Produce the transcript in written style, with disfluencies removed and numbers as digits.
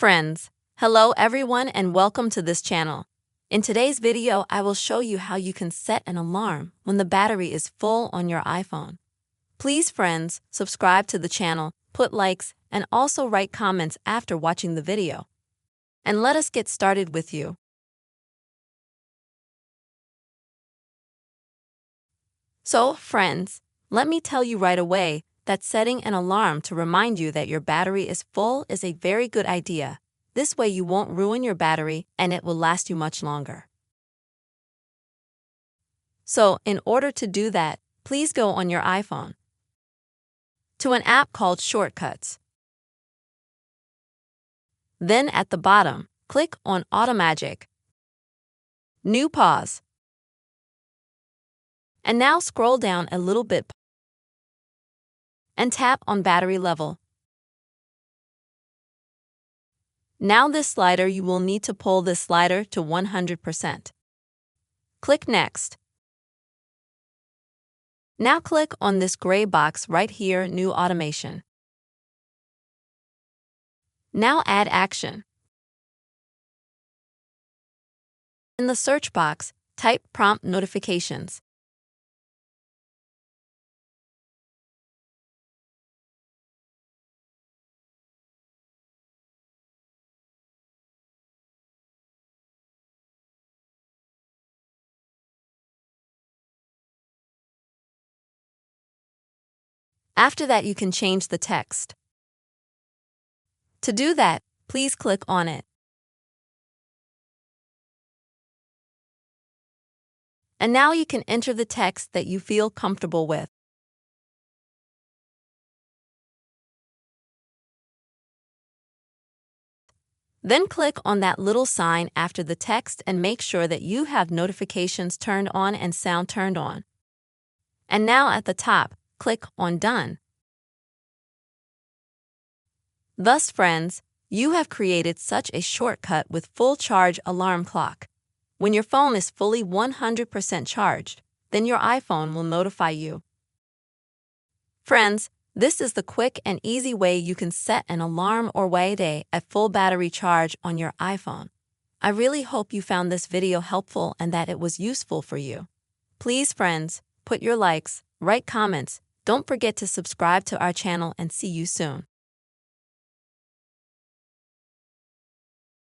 Friends, hello everyone and welcome to this channel. In today's video, I will show you how you can set an alarm when the battery is full on your iPhone. Please friends, subscribe to the channel, put likes, and also write comments after watching the video. And let us get started with you. So, friends, let me tell you right away that setting an alarm to remind you that your battery is full is a very good idea. This way you won't ruin your battery and it will last you much longer. So, in order to do that, please go on your iPhone to an app called Shortcuts. Then at the bottom, click on Automagic, New Pause. And now scroll down a little bit and tap on Battery Level. Now this slider, you will need to pull this slider to 100%. Click Next. Now click on this gray box right here, New Automation. Now add action. In the search box, type Prompt Notifications. After that, you can change the text. To do that, please click on it. And now you can enter the text that you feel comfortable with. Then click on that little sign after the text and make sure that you have notifications turned on and sound turned on. And now at the top, click on Done. Thus, friends, you have created such a shortcut with full charge alarm clock. When your phone is fully 100% charged, then your iPhone will notify you. Friends, this is the quick and easy way you can set an alarm or wait at full battery charge on your iPhone. I really hope you found this video helpful and that it was useful for you. Please, friends, put your likes, write comments. Don't forget to subscribe to our channel and see you soon.